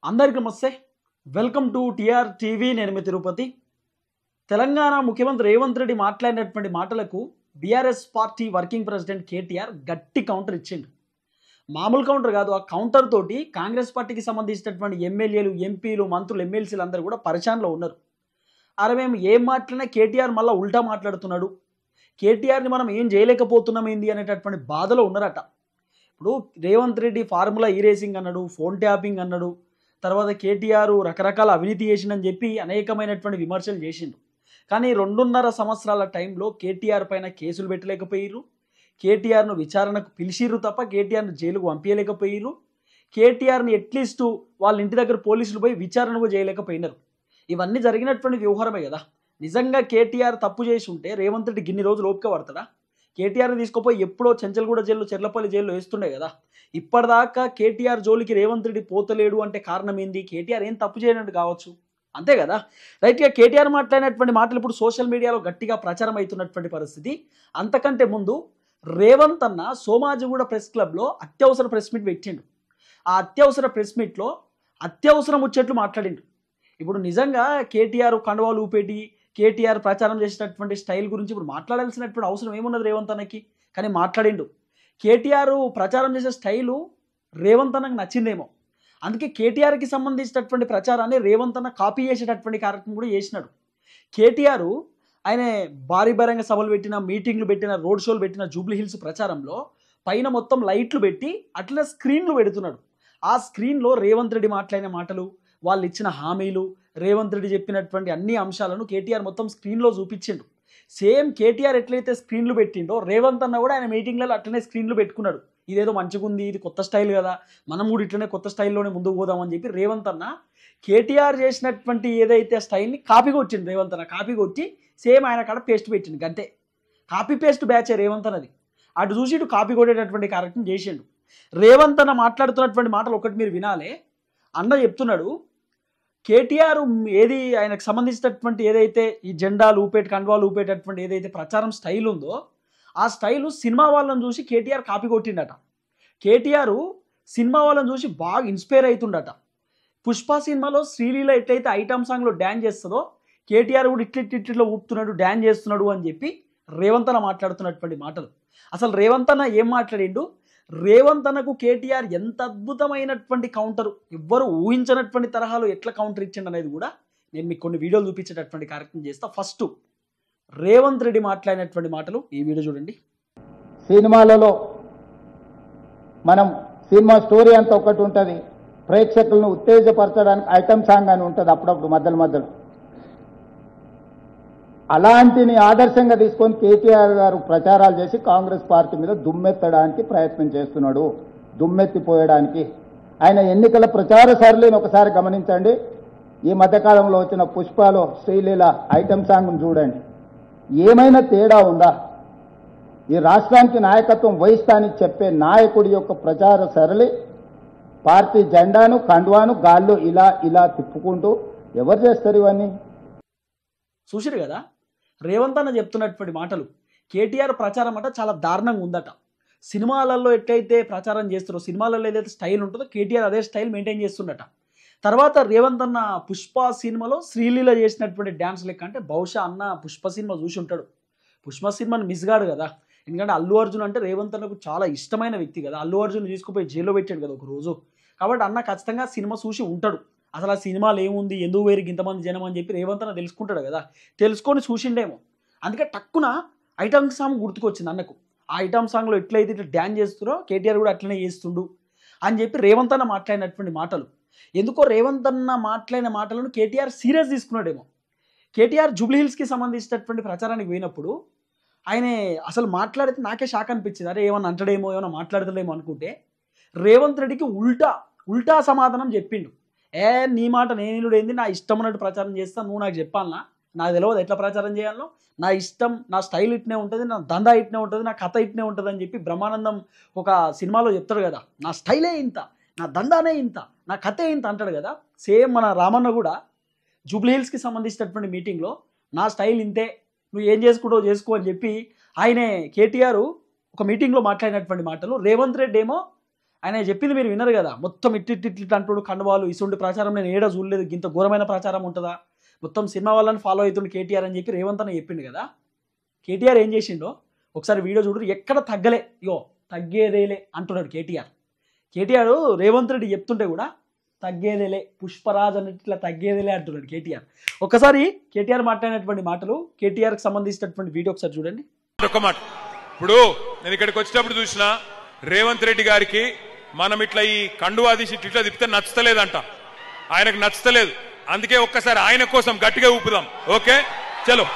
అందరికీ నమస్తే. Welcome to TR TV. నేను మీ తిరుపతి. తెలంగాణ ముఖ్యమంత్రి రేవంత్ రెడ్డి మాట్లాడినటువంటి మాటలకు BRS party working president KTR గట్టి కౌంటర్ ఇచ్చిండు. మామూలు కౌంటర్ కాదు, ఆ కౌంటర్ తోటి కాంగ్రెస్ పార్టీకి సంబంధించినటువంటి ఎమ్మెల్యేలు, ఎంపీలు, మంత్రులు, ఎమ్మెల్సీలు అందరూ కూడా పరిశాన్లో ఉన్నారు. అరే మేము ఏం మాట్లాడినా కేటీఆర్ మళ్ళీ ఉల్టా మాట్లాడుతున్నాడు, కేటీఆర్ని మనం ఏం చేయలేకపోతున్నాం ఏంది అనేటటువంటి బాధలో ఉన్నారట. ఇప్పుడు రేవంత్ రెడ్డి ఫార్ములా ఈ రేసింగ్ అన్నాడు, ఫోన్ ట్యాపింగ్ అన్నాడు, తర్వాత కేటీఆర్ రకరకాల అవినీతి చేసిందని చెప్పి అనేకమైనటువంటి విమర్శలు చేసిండు. కానీ 2.5 సంవత్సరాల టైంలో కేటీఆర్ పైన కేసులు పెట్టలేకపోయారు, కేటీఆర్ను విచారణకు పిలిచిర్రు తప్ప కేటీఆర్ను జైలుకు పంపించలేకపోయారు, కేటీఆర్ని అట్లీస్ట్ వాళ్ళ ఇంటి దగ్గర పోలీసులు పోయి విచారణకు చేయలేకపోయినారు. ఇవన్నీ జరిగినటువంటి వ్యవహారమే కదా. నిజంగా కేటీఆర్ తప్పు చేసి ఉంటే రేవంత్ రెడ్డి గిన్ని రోజులు ఓపిక పడతాడా? కేటీఆర్ని తీసుకుపోయి ఎప్పుడో చెంచల్గూడ జైల్లో, చెర్లపల్లి జైల్లో వేస్తుండే కదా. ఇప్పటిదాకా కేటీఆర్ జోలికి రేవంత్ రెడ్డి పోతలేడు అంటే కారణం ఏంది? కేటీఆర్ ఏం తప్పు చేయనట్టు కావచ్చు, అంతే కదా. రైట్గా కేటీఆర్ మాట్లాడినటువంటి మాటలు ఇప్పుడు సోషల్ మీడియాలో గట్టిగా ప్రచారం అవుతున్నటువంటి పరిస్థితి. అంతకంటే ముందు రేవంత్ అన్న సోమాజిగూడ ప్రెస్ క్లబ్లో అత్యవసర ప్రెస్ మీట్ పెట్టిండు. ఆ అత్యవసర ప్రెస్ మీట్లో అత్యవసరం ముచ్చట్లు మాట్లాడిండు. ఇప్పుడు నిజంగా కేటీఆర్ కండువాలు ఊపేటి, కేటీఆర్ ప్రచారం చేసినటువంటి స్టైల్ గురించి ఇప్పుడు మాట్లాడాల్సినటువంటి అవసరం ఏమున్నది రేవంత్ అన్నకి? కానీ మాట్లాడిండు. కేటీఆర్ ప్రచారం చేసే స్టైలు రేవంత్ అన్నకు నచ్చిందేమో, అందుకే కేటీఆర్కి సంబంధించినటువంటి ప్రచారాన్ని రేవంత్ అన్న కాపీ చేసేటటువంటి కార్యక్రమం కూడా చేసినాడు. కేటీఆర్ ఆయన భారీ బహిరంగ సభలు పెట్టిన, మీటింగ్లు పెట్టిన, రోడ్ షోలు పెట్టిన జూబ్లీ హిల్స్ ప్రచారంలో పైన మొత్తం లైట్లు పెట్టి అట్లా స్క్రీన్లు పెడుతున్నాడు. ఆ స్క్రీన్లో రేవంత్ రెడ్డి మాట్లాడిన మాటలు, వాళ్ళు ఇచ్చిన హామీలు, రేవంత్ రెడ్డి చెప్పినటువంటి అన్ని అంశాలను కేటీఆర్ మొత్తం స్క్రీన్లో చూపించిండు. సేమ్ కేటీఆర్ ఎట్లయితే స్క్రీన్లు పెట్టిండో రేవంత్ అన్న కూడా ఆయన మీటింగ్లలో అట్లనే స్క్రీన్లు పెట్టుకున్నాడు. ఇదేదో మంచిగా ఉంది, ఇది కొత్త స్టైల్ కదా, మనం కూడా ఇట్లనే కొత్త స్టైల్లోనే ముందుకు పోదామని చెప్పి రేవంత్ అన్న కేటీఆర్ చేసినటువంటి ఏదైతే స్టైల్ని కాపీ కొట్టిండు. రేవంత్ అన్న కాపీ కొట్టి సేమ్ ఆయన కాడ పేస్ట్ పెట్టిండు. అంతే, కాపీ పేస్ట్ బ్యాచే రేవంత్ అన్నది. అటు చూసి ఇటు కాపీ కొట్టేటటువంటి కార్యక్రమం చేసిండు. రేవంత్ అన్న మాట్లాడుతున్నటువంటి మాటలు ఒకటి మీరు వినాలే. అన్న చెప్తున్నాడు, కేటీఆర్ ఏది ఆయనకు సంబంధించినటువంటి ఏదైతే ఈ జెండాలు ఊపేట, కండువాలు ఊపేటటువంటి ఏదైతే ప్రచారం స్టైల్ ఉందో ఆ స్టైలు సినిమా వాళ్ళని చూసి కేటీఆర్ కాపీ కొట్టిండట. కేటీఆర్ సినిమా వాళ్ళని చూసి బాగా ఇన్స్పైర్ అవుతుండట. పుష్ప సినిమాలో శ్రీలీల ఎట్లయితే ఐటమ్ సాంగ్లో డ్యాన్స్ చేస్తుందో కేటీఆర్ కూడా ఇట్లిట్లో ఊపుతున్నాడు, డ్యాన్స్ చేస్తున్నాడు అని చెప్పి రేవంత్ అన్న మాట్లాడుతున్నటువంటి మాటలు. అసలు రేవంత్ అన్న ఏం మాట్లాడిండు? రేవంత్ అన్నకు కేటీఆర్ ఎంత అద్భుతమైనటువంటి కౌంటర్, ఎవ్వరు ఊహించినటువంటి తరహాలో ఎట్లా కౌంటర్ ఇచ్చిండు అనేది కూడా నేను మీకు కొన్ని వీడియోలు చూపించేటటువంటి కార్యక్రమం చేస్తా. ఫస్ట్ రేవంత్ రెడ్డి మాట్లాడినటువంటి మాటలు ఈ వీడియో చూడండి. సినిమాలలో మనం సినిమా స్టోరీ అంతా ఒకటి ఉంటుంది, ప్రేక్షకులను ఉత్తేజపరచడానికి ఐటమ్ సాంగ్ అని ఉంటుంది అప్పుడప్పుడు మధ్యలో. అలాంటిని ఆదర్శంగా తీసుకొని కేటీఆర్ గారు ప్రచారాలు చేసి కాంగ్రెస్ పార్టీ మీద దుమ్మెత్తడానికి ప్రయత్నం చేస్తున్నాడు. దుమ్మెత్తిపోయడానికి ఆయన ఎన్నికల ప్రచార సరళిని ఒకసారి గమనించండి. ఈ మధ్యకాలంలో వచ్చిన పుష్పలో శ్రీలీల ఐటమ్ సాంగ్ను చూడండి, ఏమైనా తేడా ఉందా? ఈ రాష్ట్రానికి నాయకత్వం వహిస్తానని చెప్పే నాయకుడి యొక్క ప్రచార సరళి పార్టీ జెండాను, కండువాను గాల్లో ఇలా ఇలా తిప్పుకుంటూ ఎవరు చేస్తారు ఇవన్నీ? చూసిరు కదా రేవంత్ అన్న చెప్తున్నటువంటి మాటలు. కేటీఆర్ ప్రచారం అంటే చాలా దారుణంగా ఉందట. సినిమాలలో ఎట్లయితే ప్రచారం చేస్తారో, సినిమాలలో ఏదైతే స్టైల్ ఉంటుందో కేటీఆర్ అదే స్టైల్ మెయింటైన్ చేస్తుండట. తర్వాత రేవంత్ అన్న పుష్ప సినిమాలో శ్రీలీల చేసినటువంటి డ్యాన్స్ లెక్క అంటే బహుశా అన్న పుష్ప సినిమా చూసి ఉంటాడు. పుష్ప సినిమాని మిస్ కాడు కదా, ఎందుకంటే అల్లు అర్జున్ అంటే రేవంత్ అన్నకు చాలా ఇష్టమైన వ్యక్తి కదా. అల్లు అర్జున్ తీసుకుపోయి జైల్లో పెట్టాడు కదా ఒక రోజు, కాబట్టి అన్న ఖచ్చితంగా సినిమా చూసి ఉంటాడు. అసలు ఆ సినిమాలు ఏముంది, ఎందుకు వేరికి ఇంతమంది జనం అని చెప్పి రేవంత్ అన్న తెలుసుకుంటాడు కదా, తెలుసుకొని చూసిండేమో. అందుకే టక్కున ఐటమ్ సాంగ్ గుర్తుకొచ్చింది అన్నకు. ఆ ఐటమ్ సాంగ్లో ఎట్లయితే ఇట్లా డ్యాన్స్ చేస్తున్నారో కేటీఆర్ కూడా అట్లనే చేస్తుండు అని చెప్పి రేవంత్ అన్న మాట్లాడినటువంటి మాటలు. ఎందుకో రేవంత్ అన్న మాట్లాడిన మాటలను కేటీఆర్ సీరియస్ తీసుకున్నాడేమో. కేటీఆర్ జూబ్లీ హిల్స్కి సంబంధించినటువంటి ప్రచారానికి పోయినప్పుడు ఆయన అసలు మాట్లాడితే నాకే షాక్ అనిపించింది. అరే ఏమన్నా అంటాడేమో, ఏమన్నా మాట్లాడతాడేమో అనుకుంటే రేవంత్ రెడ్డికి ఉల్టా సమాధానం చెప్పిండు. నీ మాట నేను ఏంది, నా ఇష్టం అన్నట్టు ప్రచారం చేస్తా, నువ్వు నాకు చెప్పాలనా? నాకు తెలియదు ఎట్లా ప్రచారం చేయాలో, నా ఇష్టం, నా స్టైల్ ఇట్నే ఉంటుంది, నా దందా ఇట్నే ఉంటుంది, నా కథ ఇట్నే ఉంటుంది అని చెప్పి బ్రహ్మానందం ఒక సినిమాలో చెప్తాడు కదా, నా స్టైలే ఇంత, నా దందానే ఇంత, నా కథే ఇంత అంటాడు కదా. సేమ్ మన రామన్న కూడా జూబ్లీ హిల్స్కి సంబంధించినటువంటి మీటింగ్లో నా స్టైల్ ఇంతే, నువ్వు ఏం చేసుకుంటావు చేసుకో అని చెప్పి ఆయనే కేటీఆర్ ఒక మీటింగ్లో మాట్లాడినటువంటి మాటలు. రేవంత్ రెడ్డి ఏమో ఆయన చెప్పింది మీరు విన్నారు కదా, మొత్తం ఇట్టిట్టిట్ అంటుడు కండువాలు ఇసుంటి ప్రచారం నేను ఏడా చూడలేదు, ఇంత ఘోరమైన ప్రచారం ఉంటుందా, మొత్తం సినిమా వాళ్ళని ఫాలో అవుతుండు కేటీఆర్ అని చెప్పి రేవంత్ అన్న చెప్పిండు కదా. కేటీఆర్ ఏం చేసిండో ఒకసారి వీడియో చూడు, ఎక్కడ తగ్గలే, ఇగో తగ్గేదేలే అంటున్నాడు కేటీఆర్. కేటీఆర్ రేవంత్ రెడ్డి చెప్తుంటే కూడా తగ్గేదేలే, పుష్పరాజ్ అన్నట్టు ఇట్లా తగ్గేదేలే అంటున్నాడు కేటీఆర్. ఒకసారి కేటీఆర్ మాట్లాడినటువంటి మాటలు, కేటీఆర్కి సంబంధించినటువంటి వీడియో ఒకసారి చూడండి. ఒక మాట, ఇప్పుడు నేను ఇక్కడికి వచ్చేటప్పుడు చూసిన రేవంత్ రెడ్డి గారికి మనం ఇట్లా ఈ కండువా తీసి ఇట్లా తిప్పితే నచ్చలేదంట, ఆయనకు నచ్చలేదు. అందుకే ఒక్కసారి ఆయన కోసం గట్టిగా ఊపుదాం. ఓకే, చలో.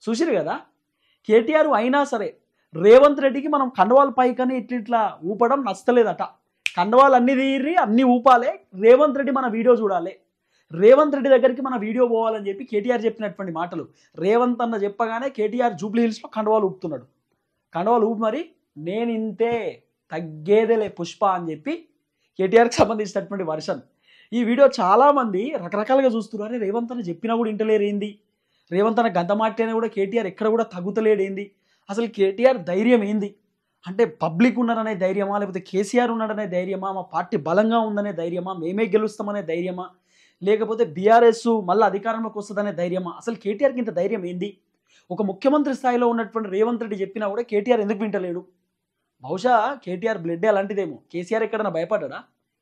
చూసిరు కదా, కేటీఆర్ అయినా సరే రేవంత్ రెడ్డికి మనం కండవాల పైకని ఇట్లా ఊపడం నచ్చలేదట. కండవాలు అన్ని తీరి అన్ని ఊపాలే, రేవంత్ రెడ్డి మన వీడియో చూడాలి, రేవంత్ రెడ్డి దగ్గరికి మన వీడియో పోవాలని చెప్పి కేటీఆర్ చెప్పినటువంటి మాటలు. రేవంత్ అన్న చెప్పగానే కేటీఆర్ జూబ్లీ హిల్స్లో కండవాలు ఊపుతున్నాడు. కండవాలు ఊపి మరి నేను ఇంతే తగ్గేదేలే పుష్ప అని చెప్పి కేటీఆర్కి సంబంధించినటువంటి వర్షన్. ఈ వీడియో చాలామంది రకరకాలుగా చూస్తున్నారు. అరే రేవంత్ అన్న చెప్పినా కూడా ఇంటలేరేంది, రేవంత్ అన్న గంత మాటైనా కూడా కేటీఆర్ ఎక్కడ కూడా తగ్గుతలేడేంది, అసలు కేటీఆర్ ధైర్యం ఏంది అంటే పబ్లిక్ ఉన్నారనే ధైర్యమా, లేకపోతే కేసీఆర్ ఉన్నాడనే ధైర్యమా, మా పార్టీ బలంగా ఉందనే ధైర్యమా, మేమే గెలుస్తామనే ధైర్యమా, లేకపోతే బీఆర్ఎస్ మళ్ళీ అధికారంలోకి వస్తుందనే ధైర్యమా, అసలు కేటీఆర్కి ఇంత ధైర్యం ఏంది? ఒక ముఖ్యమంత్రి స్థాయిలో ఉన్నటువంటి రేవంత్ రెడ్డి చెప్పినా కూడా కేటీఆర్ ఎందుకు వింటలేడు? బహుశా కేటీఆర్ బ్లడ్ అలాంటిదేమో. కేసీఆర్ ఎక్కడన్నా భయపడ్డా?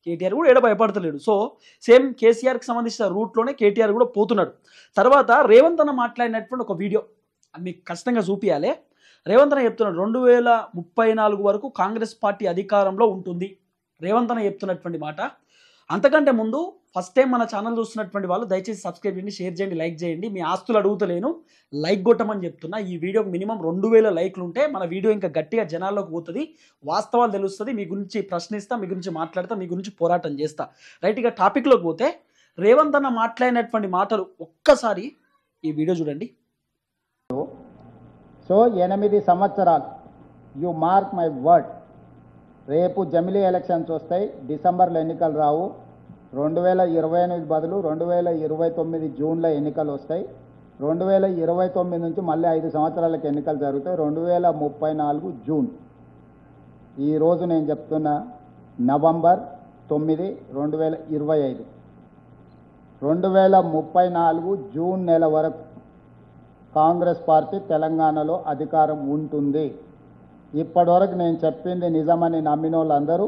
కేటీఆర్ కూడా ఏడ భయపడతలేడు. సో సేమ్ కేసీఆర్కి సంబంధించిన రూట్లోనే కేటీఆర్ కూడా పోతున్నాడు. తర్వాత రేవంత్ అన్న మాట్లాడినటువంటి ఒక వీడియో మీకు ఖచ్చితంగా చూపించాలి. రేవంత్ అన్న చెప్తున్నాడు 2034 వరకు కాంగ్రెస్ పార్టీ అధికారంలో ఉంటుంది. రేవంత్ అన్న చెప్తున్నటువంటి మాట. అంతకంటే ముందు ఫస్ట్ టైం మన ఛానల్ చూస్తున్నటువంటి వాళ్ళు దయచేసి సబ్స్క్రైబ్ చేయండి, షేర్ చేయండి, లైక్ చేయండి. మీ ఆస్తులు అడుగుతలేను, లైక్ కొట్టమని చెప్తున్నా. ఈ వీడియోకి మినిమం 2000 లైక్లు ఉంటే మన వీడియో ఇంకా గట్టిగా జనాల్లోకి పోతుంది, వాస్తవాలు తెలుస్తుంది, మీ గురించి ప్రశ్నిస్తా, మీ గురించి మాట్లాడతా, మీ గురించి పోరాటం చేస్తా. రైట్, ఇక టాపిక్లోకి పోతే రేవంత్ అన్న మాట్లాడినటువంటి మాటలు ఒక్కసారి ఈ వీడియో చూడండి. సో 8 సంవత్సరాలు, యు మార్క్ మై వర్డ్, రేపు జమిలీ ఎలక్షన్స్ వస్తాయి, డిసెంబర్లో ఎన్నికలు రావు, 2028 బదులు 2029 జూన్లో ఎన్నికలు వస్తాయి, 2029 నుంచి మళ్ళీ 5 సంవత్సరాలకు ఎన్నికలు జరుగుతాయి, 2034 జూన్. ఈరోజు నేను చెప్తున్నా నవంబర్ 9, 2025, 2034 జూన్ నెల వరకు కాంగ్రెస్ పార్టీ తెలంగాణలో అధికారం ఉంటుంది. ఇప్పటివరకు నేను చెప్పింది నిజమని నమ్మిన వాళ్ళందరూ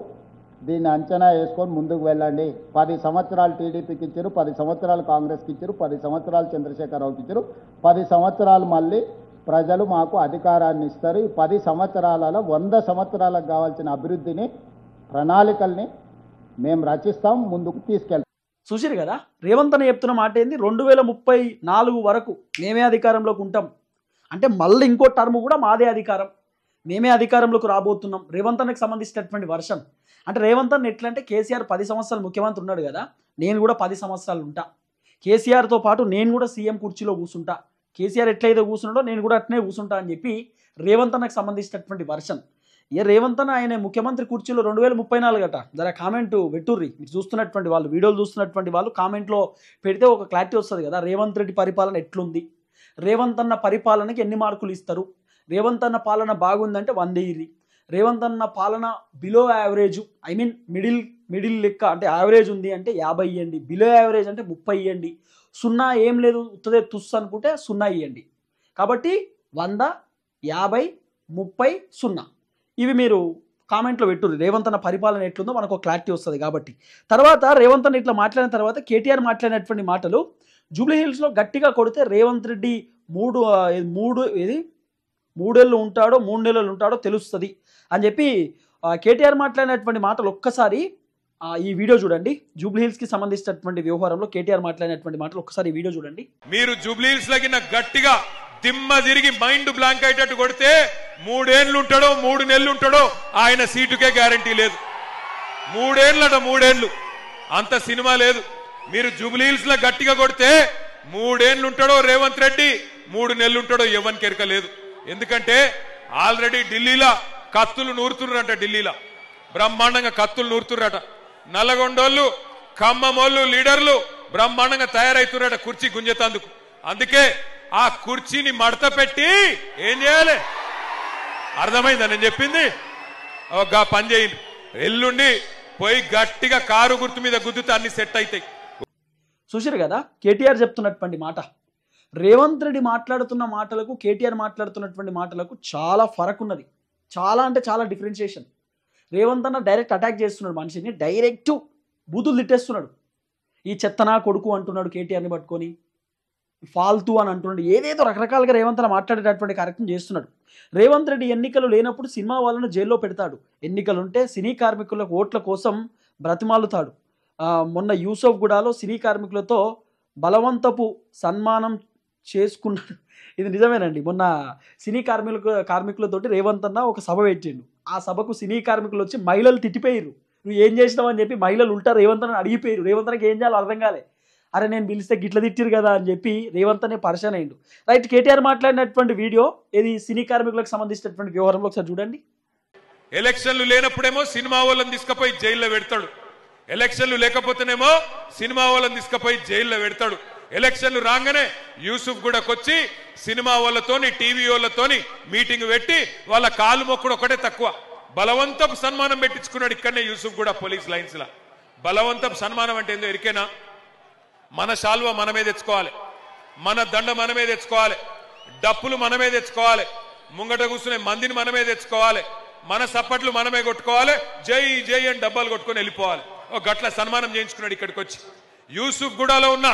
దీన్ని అంచనా వేసుకొని ముందుకు వెళ్ళండి. 10 సంవత్సరాలు టీడీపీకి ఇచ్చారు, 10 సంవత్సరాలు కాంగ్రెస్కి ఇచ్చారు, 10 సంవత్సరాలు చంద్రశేఖరరావుకి ఇచ్చారు, 10 సంవత్సరాలు మళ్ళీ ప్రజలు మాకు అధికారాన్ని ఇస్తారు. ఈ 10 సంవత్సరాలలో 100 సంవత్సరాలకు కావాల్సిన అభివృద్ధిని, ప్రణాళికల్ని మేము రచిస్తాం, ముందుకు తీసుకెళ్తాం. చూసిరు కదా, రేవంత్ అన్న చెప్తున్న మాట ఏంది, 2034 వరకు మేమే అధికారంలోకి ఉంటాం అంటే మళ్ళీ ఇంకో టర్మ్ కూడా మాదే అధికారం, మేమే అధికారంలోకి రాబోతున్నాం. రేవంత్ అన్నకి సంబంధించినటువంటి వర్షన్. అంటే రేవంత్ అన్న ఎట్లా అంటే కేసీఆర్ 10 సంవత్సరాలు ముఖ్యమంత్రి ఉన్నాడు కదా, నేను కూడా 10 సంవత్సరాలు ఉంటా, కేసీఆర్తో పాటు నేను కూడా సీఎం కుర్చీలో కూర్చుంటా, కేసీఆర్ ఎట్లయితే కూర్చున్నాడో నేను కూడా అట్నే కూర్చుంటా అని చెప్పి రేవంత్ అన్నకు సంబంధించినటువంటి వర్షన్. ఏ రేవంత్ అన్న ఆయన ముఖ్యమంత్రి కుర్చీలో 2034 అట. జర కామెంట్ పెట్టుర్రి, మీరు చూస్తున్నటువంటి వాళ్ళు, వీడియోలు చూస్తున్నటువంటి వాళ్ళు కామెంట్లో పెడితే ఒక క్లారిటీ వస్తుంది కదా. రేవంత్ రెడ్డి పరిపాలన ఎట్లుంది, రేవంత్ అన్న పరిపాలనకి ఎన్ని మార్కులు ఇస్తారు, రేవంత్ అన్న పాలన బాగుందంటే 100 ఇయ్యి, రేవంత్ అన్న పాలన below average, I mean middle లెక్క అంటే యావరేజ్ ఉంది అంటే 50 ఇవ్వండి, బిలో యావరేజ్ అంటే 30 ఇవ్వండి, 0 ఏం లేదు ఉత్తదే తుస్సు అనుకుంటే 0 ఇవ్వండి. కాబట్టి 100, 50, 30, 0 ఇవి మీరు కామెంట్లో పెట్టుర్రు. రేవంత్ అన్న పరిపాలన ఎట్లుందో మనకు ఒక క్లారిటీ వస్తుంది కాబట్టి. తర్వాత రేవంత్ అన్న ఇట్లా మాట్లాడిన తర్వాత కేటీఆర్ మాట్లాడినటువంటి మాటలు, జూబ్లీ హిల్స్లో గట్టిగా కొడితే రేవంత్ రెడ్డి మూడేళ్ళు ఉంటాడో 3 నెలలు ఉంటాడో తెలుస్తుంది అని చెప్పి కేటీఆర్ మాట్లాడినటువంటి మాటలు ఒక్కసారి ఈ వీడియో చూడండి. జూబ్లీ హిల్స్ కి సంబంధించినటువంటి వ్యవహారంలో కేటీఆర్ మాట్లాడినటువంటి మాటలు ఒక్కసారి ఈ వీడియో చూడండి. మీరు జూబ్లీ హిల్స్ లకి గట్టిగా దిమ్మ తిరిగి మైండ్ బ్లాంక్ అయ్యేటట్టు కొడితే 3 ఏళ్ళు ఉంటాడో 3 నెలలు ఉంటాడో ఆయన సీటుకే గ్యారంటీ లేదు. 3 ఏళ్ళు అంత సినిమా లేదు. మీరు జూబ్లీ హిల్స్ లో గట్టిగా కొడితే 3 ఏళ్ళు ఉంటాడో రేవంత్ రెడ్డి, 3 నెలలు ఉంటాడో ఎవరికి ఎరక లేదు. ఎందుకంటే ఆల్రెడీ ఢిల్లీలో కత్తులు నూరుతున్నారట. ఢిల్లీలో బ్రహ్మాండంగా కత్తులు నూరుతున్నారట. నల్లగొండోళ్ళు ఖమ్మమోళ్ళు లీడర్లు బ్రహ్మాండంగా తయారవుతున్నారట కుర్చీ గుంజేతందుకు. అందుకే ఆ కుర్చీని మడత పెట్టి ఏం చేయాలి అర్థమైందా నేను చెప్పింది? ఒక పని చేయండి, ఎల్లుండి పోయి గట్టిగా కారు గుర్తు మీద గుద్దుతే అన్ని సెట్ అవుతాయి. చూసారు కదా కేటీఆర్ చెప్తున్నటువంటి మాట. రేవంత్ రెడ్డి మాట్లాడుతున్న మాటలకు కేటీఆర్ మాట్లాడుతున్నటువంటి మాటలకు చాలా ఫరక్ ఉన్నది. చాలా అంటే చాలా డిఫరెన్షియేషన్. రేవంత్ అన్న డైరెక్ట్ అటాక్ చేస్తున్నాడు, మనిషిని డైరెక్ట్ బూతులు తిట్టేస్తున్నాడు. ఈ చెత్తనా కొడుకు అంటున్నాడు కేటీఆర్ని పట్టుకొని, ఫాల్తూ అని అంటున్నాడు. ఏదేదో రకరకాలుగా రేవంత్ అన్న మాట్లాడేటటువంటి కార్యక్రమం చేస్తున్నాడు. రేవంత్ రెడ్డి ఎన్నికలు లేనప్పుడు సినిమా వాళ్ళను జైల్లో పెడతాడు, ఎన్నికలుంటే సినీ కార్మికులకు ఓట్ల కోసం బ్రతిమాలుతాడు. మొన్న యూసఫ్ గూడాలో సినీ కార్మికులతో బలవంతపు సన్మానం చేసుకున్నాడు. ఇది నిజమేనండి. మొన్న సినీ కార్మికులతోటి రేవంత్ అన్న ఒక సభ పెట్టిండు. ఆ సభకు సినీ కార్మికులు వచ్చి మహిళలు తిట్టిపోయారు. నువ్వు ఏం చేసినావు అని చెప్పి మహిళలు ఉంటారు రేవంత్ అన్న అడిగిపోయారు. రేవంత్ అన్నకి ఏం చేయాలో అర్థం కాలే. అరే నేను పిలిస్తే గిట్ల తిట్టిరు కదా అని చెప్పి రేవంత్ అనే పరిచయం అయ్యిండు. రైట్, కేటీఆర్ మాట్లాడినటువంటి వీడియో ఇది సినీ కార్మికులకు సంబంధించినటువంటి వ్యవహారంలో ఒకసారి చూడండి. ఎలక్షన్లు లేనప్పుడేమో సినిమా వాళ్ళని తీసుకుపోయి జైల్లో పెడతాడు, ఎలక్షన్లు లేకపోతేనేమో సినిమా వాళ్ళని తీసుకుపోయి జైల్లో పెడతాడు. ఎలక్షన్లు రాగానే యూసుఫ్ కూడా వచ్చి సినిమా వాళ్ళతోని టీవీ వాళ్ళతోని మీటింగ్ పెట్టి వాళ్ళ కాలు మొక్కుడు ఒకటే తక్కువ, బలవంతపు సన్మానం పెట్టించుకున్నాడు. ఇక్కడనే యూసుఫ్ కూడా పోలీస్ లైన్స్ లా. బలవంతపు సన్మానం అంటే ఏందో ఎరికేనా? మన శాల్వ మనమే తెచ్చుకోవాలి, మన దండ మనమే తెచ్చుకోవాలి, డప్పులు మనమే తెచ్చుకోవాలి, ముంగట కూర్చునే మందిని మనమే తెచ్చుకోవాలి, మన సప్పట్లు మనమే కొట్టుకోవాలి, జై జై అని డబ్బాలు కొట్టుకొని వెళ్ళిపోవాలి. ఒక గట్ల సన్మానం చేయించుకున్నాడు ఇక్కడికి వచ్చి. యూసుఫ్ గూడాలో ఉన్న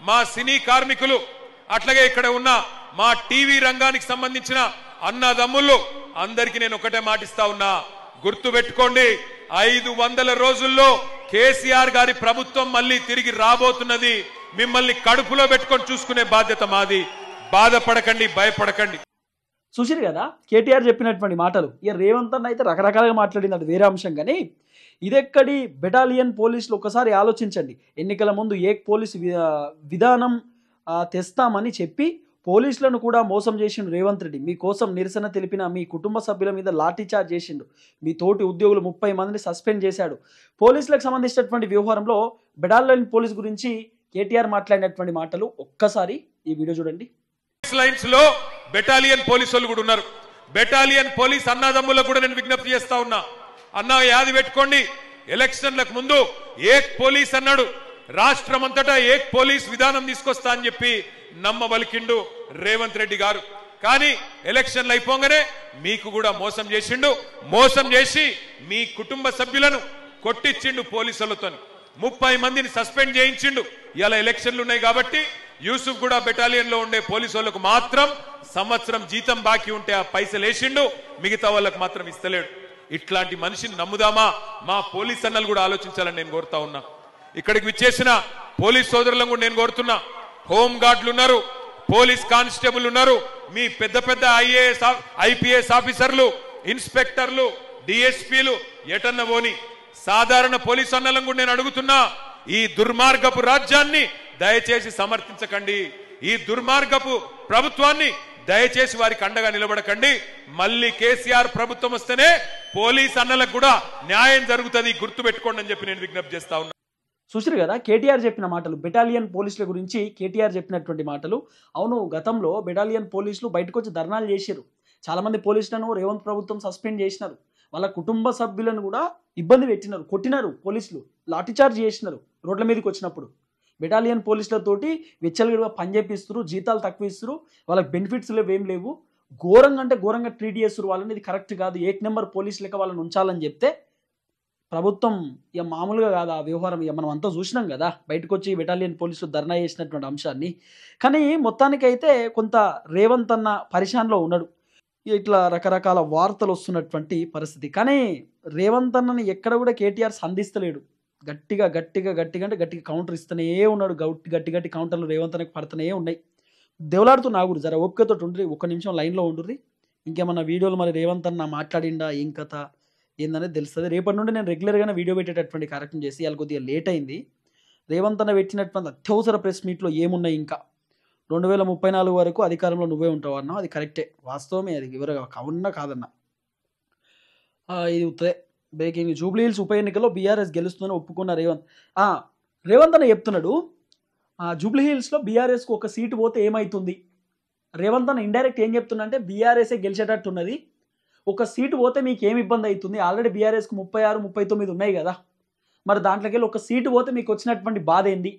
మా సినీ కార్మికులు, అట్లాగే ఇక్కడ ఉన్న మా టీవీ రంగానికి సంబంధించిన అన్నదమ్ముళ్ళు అందరికీ నేను ఒకటే మాటిస్తా ఉన్నా, గుర్తు పెట్టుకోండి, 500 రోజుల్లో కేసీఆర్ గారి ప్రభుత్వం మళ్ళీ తిరిగి రాబోతున్నది. మిమ్మల్ని కడుపులో పెట్టుకొని చూసుకునే బాధ్యత మాది. బాధపడకండి, భయపడకండి. చూసిరు కదా కేటీఆర్ చెప్పినటువంటి మాటలు. ఇక రేవంత్ అన్న అయితే రకరకాలుగా మాట్లాడింది, అది వేరే అంశం. కానీ ఇదెక్కడి బెటాలియన్ పోలీసులు ఒకసారి ఆలోచించండి. ఎన్నికల ముందు ఏక్ పోలీసు విధానం తెస్తామని చెప్పి పోలీసులను కూడా మోసం చేసిండు రేవంత్ రెడ్డి. మీకోసం నిరసన తెలిపిన మీ కుటుంబ సభ్యుల మీద లాఠీచార్జ్ చేసిండు. మీ తోటి ఉద్యోగులు 30 మందిని సస్పెండ్ చేశాడు. పోలీసులకు సంబంధించినటువంటి వ్యవహారంలో బెటాలియన్ పోలీస్ గురించి కేటీఆర్ మాట్లాడినటువంటి మాటలు ఒక్కసారి ఈ వీడియో చూడండి. లైన్స్ లో బెటాలియన్ పోలీసు వాళ్ళు కూడా ఉన్నారు. బెటాలియన్ పోలీస్ అన్నదమ్ములకు కూడా నేను విజ్ఞప్తి చేస్తా ఉన్నా, అన్నా యాది పెట్టుకోండి, ఎలక్షన్లకు ముందు ఏక్ పోలీస్ అన్నాడు, రాష్ట్రం అంతటా ఏక్ పోలీస్ విధానం తీసుకొస్తా అని చెప్పి నమ్మబలికిండు రేవంత్ రెడ్డి గారు. కానీ ఎలక్షన్లు అయిపోగానే మీకు కూడా మోసం చేసిండు. మోసం చేసి మీ కుటుంబ సభ్యులను కొట్టించిండు పోలీసులతో. 30 మందిని సస్పెండ్ చేయించిండు. ఇలా ఎలక్షన్లు ఉన్నాయి కాబట్టి యూసుఫ్ కూడా బెటాలియన్ లో ఉండే పోలీసు వాళ్ళకు మాత్రం సంవత్సరం జీతం బాకీ ఉంటే ఆ పైసలు వేసిండు, మిగతా వాళ్ళకు మాత్రం ఇస్తలేడు. ఇట్లాంటి మనిషిని నమ్ముదామా? మా పోలీస్ అన్నలు కూడా ఆలోచించాలని నేను కోరుతా ఉన్నా. ఇక్కడికి విచ్చేసిన పోలీస్ సోదరులను కూడా నేను కోరుతున్నా, హోం గార్డులు ఉన్నారు, పోలీస్ కానిస్టేబుల్ ఉన్నారు, మీ పెద్ద పెద్ద ఐఏఎస్ ఐపీఎస్ ఆఫీసర్లు, ఇన్స్పెక్టర్లు, డిఎస్పీలు ఎటన్న పోని సాధారణ పోలీస్ అన్నలను కూడా నేను అడుగుతున్నా, ఈ దుర్మార్గపు రాజ్యాన్ని దయచేసి సమర్థించకండి. ఈ దుర్మార్గపు ప్రభుత్వాన్ని దయచేసి వారికి అండగా నిలబడకండి. మళ్ళీ కేసీఆర్ ప్రభుత్వం వస్తేనే పోలీస్ అన్నలకు కూడా న్యాయం జరుగుతుంది, గుర్తు పెట్టుకోండి అని చెప్పి నేను విజ్ఞప్తి చేస్తా ఉన్నా. చూసిరు కదా కేటీఆర్ చెప్పిన మాటలు, బెటాలియన్ పోలీసుల గురించి కేటీఆర్ చెప్పినటువంటి మాటలు. అవును, గతంలో బెటాలియన్ పోలీసులు బయటకు వచ్చి ధర్నాలు చేశారు. చాలా మంది పోలీసులను రేవంత్ ప్రభుత్వం సస్పెండ్ చేసినారు. వాళ్ళ కుటుంబ సభ్యులను కూడా ఇబ్బంది పెట్టినారు, కొట్టినారు, పోలీసులు లాఠీచార్జ్ చేసినారు రోడ్ల మీదకి వచ్చినప్పుడు. బెటాలియన్ పోలీసులతోటి విచ్చలవిడిగా పని చేపిస్తారు, జీతాలు తక్కువ ఇస్తారు, వాళ్ళకి బెనిఫిట్స్ లేవు, ఏం లేవు. ఘోరంగా అంటే ఘోరంగా ట్రీట్ చేస్తారు వాళ్ళని. ఇది కరెక్ట్ కాదు, ఏక్ నెంబర్ పోలీస్ లెక్క వాళ్ళని ఉంచాలని చెప్తే ప్రభుత్వం ఇక మామూలుగా కాదు ఆ వ్యవహారం. ఇక మనం అంతా చూసినాం కదా బయటకు వచ్చి బెటాలియన్ పోలీసులు ధర్నా చేసినటువంటి అంశాన్ని. కానీ మొత్తానికైతే కొంత రేవంత్ అన్న పరిశాన్లో ఉన్నాడు. ఇట్లా రకరకాల వార్తలు వస్తున్నటువంటి పరిస్థితి. కానీ రేవంత్ అన్నని ఎక్కడ కూడా కేటీఆర్ సంధిస్తలేడు. గట్టిగా గట్టిగా గట్టిగా అంటే గట్టిగా కౌంటర్ ఇస్తూనే ఉన్నాడు. గట్టి గట్టి కౌంటర్లు రేవంత్ అన్నకి పడుతూనే ఉన్నాయి. దేవులాడుతున్నా కూడా జర ఓపికతో ఉండ్రి, ఒక్క నిమిషం లైన్లో ఉండ్రి. ఇంకేమన్నా వీడియోలు మరి రేవంత్ అన్న మాట్లాడిండా ఏం కథ ఏందనేది తెలుస్తుంది. రేపటి నుండి నేను రెగ్యులర్గానే వీడియో పెట్టేటటువంటి కార్యక్రమం చేసి వాళ్ళు కొద్దిగా లేట్ అయింది. రేవంత్ అన్న పెట్టినటువంటి అత్యవసర ప్రెస్ మీట్లో ఏమున్నాయి ఇంకా 2034 వరకు అధికారంలో నువ్వే ఉంటావు అన్నా, అది కరెక్టే, వాస్తవమే, అది వివరంగా కావున్నా కాదన్నా. ఇది ఉత్తరే బ్రేకింగ్. జూబ్లీ హిల్స్ ఉప ఎన్నికల్లో బీఆర్ఎస్ గెలుస్తుందని ఒప్పుకున్న రేవంత్. రేవంత్ అన్న చెప్తున్నాడు జూబ్లీ హిల్స్లో బీఆర్ఎస్కు ఒక సీటు పోతే ఏమవుతుంది. రేవంత్ అన్న ఇండైరెక్ట్ ఏం చెప్తున్నా అంటే బీఆర్ఎస్ఏ గెలిచేటట్టున్నది, ఒక సీటు పోతే మీకు ఏమి ఇబ్బంది అవుతుంది, ఆల్రెడీ బీఆర్ఎస్కు 36, 39 ఉన్నాయి కదా, మరి దాంట్లోకి వెళ్ళి ఒక సీటు పోతే మీకు వచ్చినటువంటి బాధ ఏంది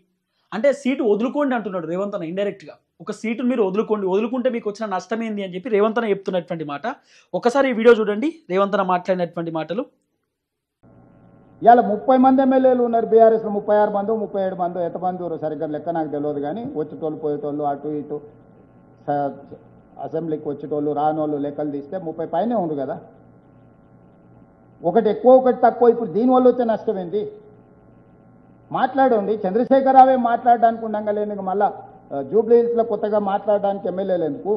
అంటే సీటు వదులుకోండి అంటున్నాడు రేవంత్ అన్న ఇండైరెక్ట్గా. ఒక సీటును మీరు వదులుకుంటే మీకు వచ్చిన నష్టం ఏంది అని చెప్పి రేవంత్ అన్న చెప్తున్నటువంటి మాట. ఒకసారి ఈ వీడియో చూడండి రేవంత్ అన్న మాట్లాడినటువంటి మాటలు. ఇవాళ 30 మంది ఎమ్మెల్యేలు ఉన్నారు బీఆర్ఎస్లో, 36 మందో 37 మందో ఎంతమంది సరిగ్గా లెక్క నాకు తెలియదు. కానీ వచ్చేటోళ్ళు పోయేటోళ్ళు అటు ఇటు అసెంబ్లీకి వచ్చేటోళ్ళు రానోళ్ళు లెక్కలు తీస్తే 30 పైనే ఉండు కదా. ఒకటి ఎక్కువ ఒకటి తక్కువ, ఇప్పుడు దీనివల్ల వచ్చే నష్టం ఏంది మాట్లాడండి. చంద్రశేఖరరావే మాట్లాడడానికి ఉండగా లేని మళ్ళా జూబ్లీ హిల్స్లో కొత్తగా మాట్లాడడానికి ఎమ్మెల్యేలు ఎందుకు?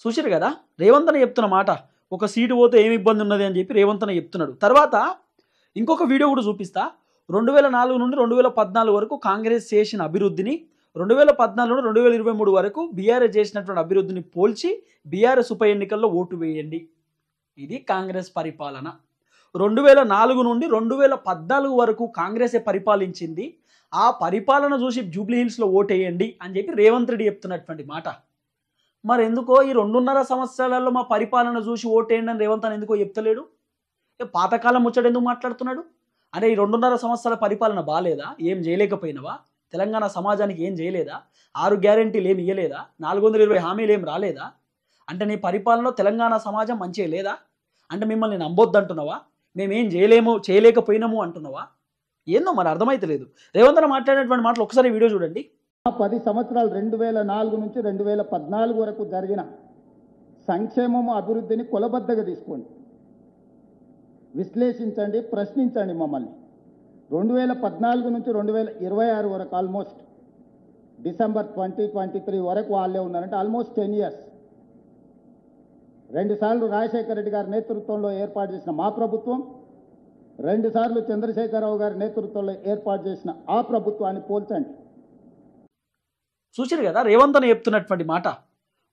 చూసారు కదా రేవంత్ అన్న చెప్తున్న మాట, ఒక సీటు పోతే ఏమి ఇబ్బంది ఉన్నది అని చెప్పి రేవంత్ అన్న చెప్తున్నాడు. తర్వాత ఇంకొక వీడియో కూడా చూపిస్తా. 2004 నుండి 2014 వరకు కాంగ్రెస్ చేసిన అభివృద్ధిని 2014 నుండి 2023 వరకు బీఆర్ఎస్ చేసినటువంటి అభివృద్ధిని పోల్చి బీఆర్ఎస్ ఉప ఎన్నికల్లో ఓటు వేయండి. ఇది కాంగ్రెస్ పరిపాలన. 2004 నుండి 2014 వరకు కాంగ్రెసే పరిపాలించింది, ఆ పరిపాలన చూసి జూబ్లీ హిల్స్లో ఓటేయండి అని చెప్పి రేవంత్ రెడ్డి చెప్తున్నటువంటి మాట. మరి ఎందుకో ఈ 2.5 సంవత్సరాలలో మా పరిపాలన చూసి ఓటేయండి అని రేవంత్ అని ఎందుకో చెప్తలేడు. పాతకాలం ముచ్చట ఎందుకు మాట్లాడుతున్నాడు అంటే ఈ 2.5 సంవత్సరాల పరిపాలన బాలేదా, ఏం చేయలేకపోయినవా, తెలంగాణ సమాజానికి ఏం చేయలేదా, 6 గ్యారెంటీలు ఏమి ఇవ్వలేదా, 420 హామీలు ఏం రాలేదా, అంటే నీ పరిపాలనలో తెలంగాణ సమాజం మంచిగా లేదా, అంటే మిమ్మల్ని నమ్మొద్దు అంటున్నావా, మేమేం చేయలేకపోయినాము అంటున్నావా, ఏందో మరి అర్థమైతలేదు. రేవంత్ అన్న మాట్లాడినటువంటి మాటలు ఒకసారి వీడియో చూడండి. 10 సంవత్సరాలు 2004 నుంచి 2014 వరకు జరిగిన సంక్షేమము అభివృద్ధిని కొలబద్దగా తీసుకోండి, విశ్లేషించండి, ప్రశ్నించండి మమ్మల్ని. 2014 నుంచి 2026 వరకు ఆల్మోస్ట్ డిసెంబర్ 2023 వరకు వాళ్ళే ఉన్నారంటే ఆల్మోస్ట్ 10 years. 2 సార్లు రాజశేఖర రెడ్డి గారి నేతృత్వంలో ఏర్పాటు చేసిన మా ప్రభుత్వం, 2 సార్లు చంద్రశేఖరరావు గారి నేతృత్వంలో ఏర్పాటు చేసిన ఆ ప్రభుత్వాన్ని పోల్చండి. చూసారు కదా రేవంత్ అన్న చెప్తున్నటువంటి మాట.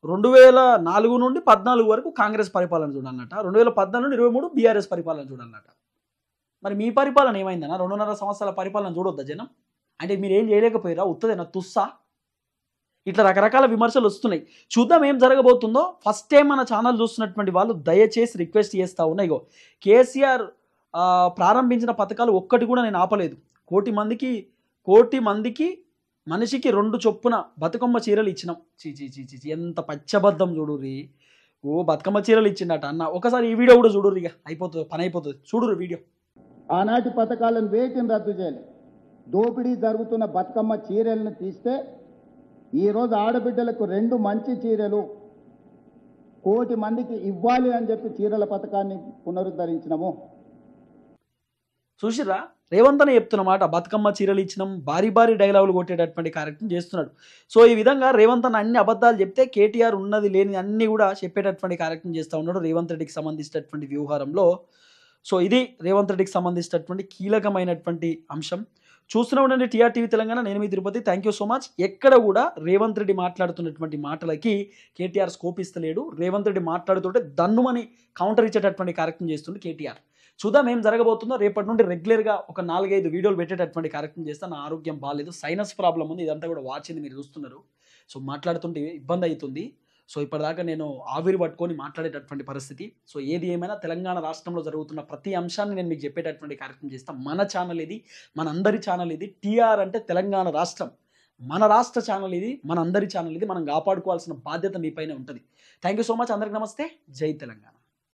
2004 నుండి 14 వరకు కాంగ్రెస్ పరిపాలన చూడాలన్నట, 2014 నుండి 23 బీఆర్ఎస్ పరిపాలన చూడాలన్నట. మరి మీ పరిపాలన ఏమైందన్నా? 2.5 సంవత్సరాల పరిపాలన చూడొద్దా జనం? అంటే మీరు ఏం చేయలేకపోయారా, ఉత్తదేనా తుస్సా? ఇట్లా రకరకాల విమర్శలు వస్తున్నాయి. చూద్దాం ఏం జరగబోతుందో. ఫస్ట్ టైం మన ఛానల్ చూస్తున్నటువంటి వాళ్ళు దయచేసి రిక్వెస్ట్ చేస్తూ ఉన్నా, ఇగో కేసీఆర్ ప్రారంభించిన పథకాలు ఒక్కటి కూడా నేను ఆపలేదు. 1 మందికి మనిషికి 2 చొప్పున బతుకమ్మ చీరలు ఇచ్చినాం. చీ ఎంత పచ్చబద్ధం చూడుర్రి. బతుకమ్మ చీరలు ఇచ్చిండట అన్న. ఒకసారి ఈ వీడియో కూడా చూడుర్రి, ఇక అయిపోతుంది, పని అయిపోతుంది. చూడుర్రి వీడియో. ఆనాటి పథకాలను వేటిని రద్దు చేయాలి, దోపిడీ జరుగుతున్న బతుకమ్మ చీరలను తీస్తే ఈరోజు ఆడబిడ్డలకు 2 మంచి చీరలు 1 మందికి ఇవ్వాలి అని చెప్పి చీరల పథకాన్ని పునరుద్ధరించినాము. చూసిరా రేవంత్ అన్న చెప్తున్నమాట, బతుకమ్మ చీరలు ఇచ్చినాం, భారీ డైలాగులు కొట్టేటటువంటి కార్యక్రమం చేస్తున్నాడు. సో ఈ విధంగా రేవంత్ అన్న అన్ని అబద్ధాలు చెప్తే కేటీఆర్ ఉన్నది లేని అన్ని కూడా చెప్పేటటువంటి కార్యక్రమం చేస్తూ ఉన్నాడు రేవంత్ రెడ్డికి సంబంధించినటువంటి వ్యవహారంలో. సో ఇది రేవంత్ రెడ్డికి సంబంధించినటువంటి కీలకమైనటువంటి అంశం. చూస్తూనే ఉండండి టీఆర్ టీవీ తెలంగాణ. నేను మీ Tirupati. Thank you so much. ఎక్కడ కూడా రేవంత్ రెడ్డి మాట్లాడుతున్నటువంటి మాటలకి కేటీఆర్ స్కోప్ ఇస్తలేడు. రేవంత్ రెడ్డి మాట్లాడుతుంటే దన్నుమని కౌంటర్ ఇచ్చేటటువంటి కార్యక్రమం చేస్తుంది కేటీఆర్. చూద్దాం ఏం జరగబోతుందో. రేపటి నుండి రెగ్యులర్గా ఒక 4-5 వీడియోలు పెట్టేటటువంటి కార్యక్రమం చేస్తే నా ఆరోగ్యం బాగాలేదు, సైనస్ ప్రాబ్లం ఉంది, ఇదంతా కూడా వాచింది మీరు చూస్తున్నారు. సో మాట్లాడుతుంటే ఇబ్బంది అవుతుంది. సో ఇప్పటిదాకా నేను ఆవిరి పట్టుకొని మాట్లాడేటటువంటి పరిస్థితి. సో ఏది ఏమైనా తెలంగాణ రాష్ట్రంలో జరుగుతున్న ప్రతి అంశాన్ని నేను మీకు చెప్పేటటువంటి కార్యక్రమం చేస్తాను. మన ఛానల్ ఇది, మన అందరి ఛానల్ ఇది. టీఆర్ అంటే తెలంగాణ రాష్ట్రం, మన రాష్ట్ర ఛానల్ ఇది, మన అందరి ఛానల్ ఇది, మనం కాపాడుకోవాల్సిన బాధ్యత మీపైనే ఉంటుంది. Thank you so much. అందరికి నమస్తే. జై తెలంగాణ.